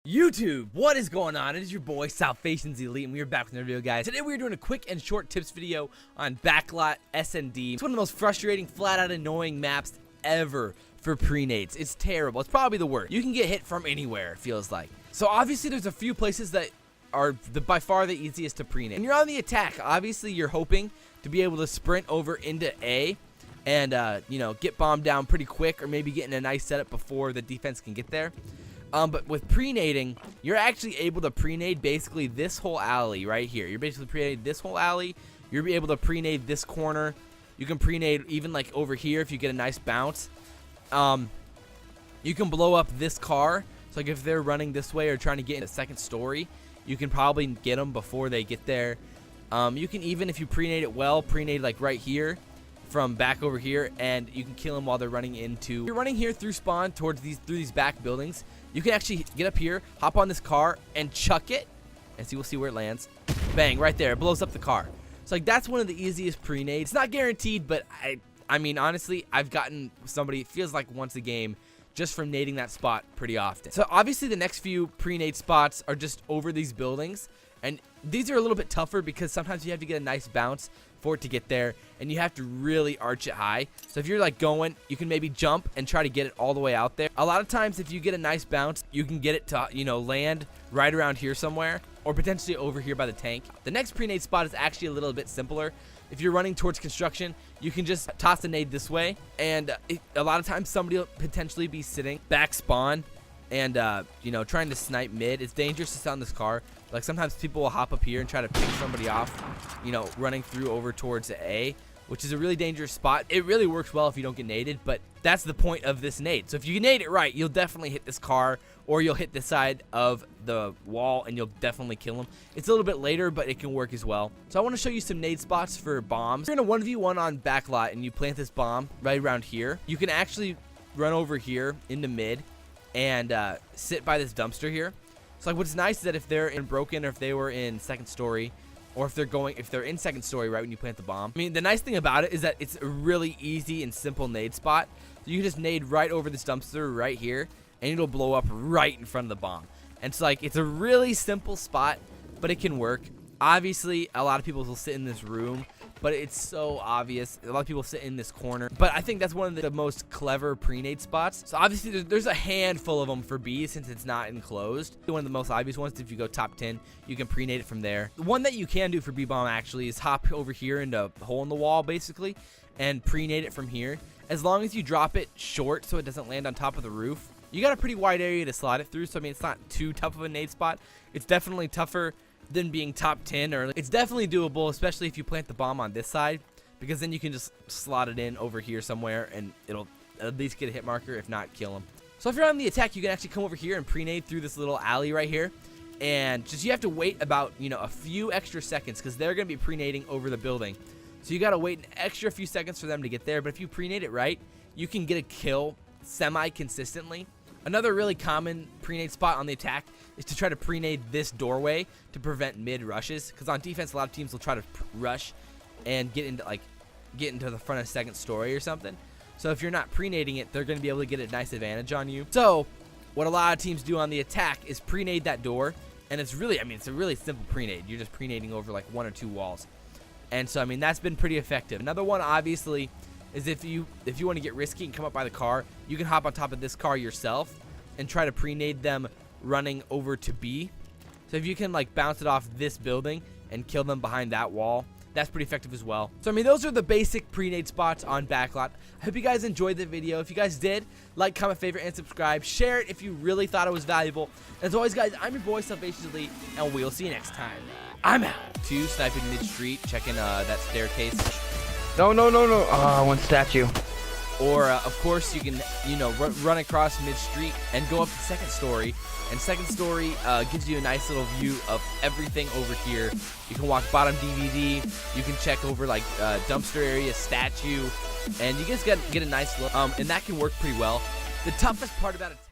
YouTube, what is going on? It is your boy SalvationsElite, and we are back with another video, guys. Today we are doing a quick and short tips video on BACKLOT SND. It's one of the most frustrating, flat-out annoying maps ever for pre-nades. It's terrible. It's probably the worst. You can get hit from anywhere, it feels like. So obviously there's a few places that are by far the easiest to pre-nade. When you're on the attack, obviously you're hoping to be able to sprint over into A and get bombed down pretty quick, or maybe get in a nice setup before the defense can get there. But with pre-nading, you're actually able to pre-nade basically this whole alley right here. You're basically pre-nade this whole alley. You're able to pre-nade this corner. You can pre-nade even like over here if you get a nice bounce. You can blow up this car. So like if they're running this way or trying to get in the second story, you can probably get them before they get there. You can even, if you pre-nade it well, pre-nade like right here from back over here, and you can kill them while they're running into. If you're running here through spawn towards through these back buildings, you can actually get up here, hop on this car, and chuck it, and we'll see where it lands. Bang, right there. It blows up the car. So like that's one of the easiest pre-nades. It's not guaranteed, but I mean honestly, I've gotten somebody, it feels like once a game, just from nading that spot pretty often. So obviously the next few pre-nade spots are just over these buildings, and these are a little bit tougher because sometimes you have to get a nice bounce for it to get there, and you have to really arch it high. So if you're like going, you can maybe jump and try to get it all the way out there. A lot of times if you get a nice bounce, you can get it to land right around here somewhere, or potentially over here by the tank. The next pre-nade spot is actually a little bit simpler. If you're running towards construction, you can just toss a nade this way, and a lot of times somebody will potentially be sitting back spawn and trying to snipe mid. It's dangerous to sit on this car. Like sometimes people will hop up here and try to pick somebody off, running through over towards A, which is a really dangerous spot. It really works well if you don't get naded, but that's the point of this nade. So if you nade it right, you'll definitely hit this car, or you'll hit the side of the wall and you'll definitely kill them. It's a little bit later, but it can work as well. So I want to show you some nade spots for bombs. If you're in a 1v1 on BACKLOT and you plant this bomb right around here, you can actually run over here into mid and sit by this dumpster here. So like what's nice is that if they're in broken, or if they were in second story, or if they're in second story right when you plant the bomb. I mean, the nice thing about it is that it's a really easy and simple nade spot. So you can just nade right over this dumpster right here, and it'll blow up right in front of the bomb. And so like it's a really simple spot, but it can work. Obviously, a lot of people will sit in this room, but it's so obvious. A lot of people sit in this corner, but I think that's one of the most clever pre-nade spots. So obviously there's a handful of them for B since it's not enclosed. One of the most obvious ones, if you go top 10, you can pre-nade it from there. The one that you can do for B-bomb actually is hop over here into a hole in the wall basically and pre-nade it from here. As long as you drop it short so it doesn't land on top of the roof, you got a pretty wide area to slide it through. So I mean, it's not too tough of a nade spot. It's definitely tougher than being top 10, or it's definitely doable, especially if you plant the bomb on this side, because then you can just slot it in over here somewhere and it'll at least get a hit marker, if not kill them. So if you're on the attack, you can actually come over here and pre-nade through this little alley right here, and just you have to wait about a few extra seconds because they're going to be pre-nading over the building. So you got to wait an extra few seconds for them to get there, but if you pre-nade it right, you can get a kill semi-consistently. Another really common pre-nade spot on the attack is to try to pre-nade this doorway to prevent mid rushes, because on defense a lot of teams will try to rush and get into the front of second story or something. So if you're not pre-nading it, they're going to be able to get a nice advantage on you. So what a lot of teams do on the attack is pre-nade that door, and it's really, it's a really simple pre-nade. You're just pre-nading over like one or two walls, and so that's been pretty effective. Another one obviously is if you want to get risky and come up by the car, you can hop on top of this car yourself and try to pre-nade them running over to B. So if you can like bounce it off this building and kill them behind that wall, that's pretty effective as well. So those are the basic pre-nade spots on BACKLOT. I hope you guys enjoyed the video. If you guys did, like, comment, favorite, and subscribe. Share it if you really thought it was valuable. As always, guys, I'm your boy SalvationsElite, and we'll see you next time. I'm out. 2 sniping mid-street, checking that staircase. No. Oh, one statue. Or, of course, you can, run across mid-street and go up to second story. And second story gives you a nice little view of everything over here. You can walk bottom DVD. You can check over, like, dumpster area, statue. And you guys get a nice look. And that can work pretty well. The toughest part about it...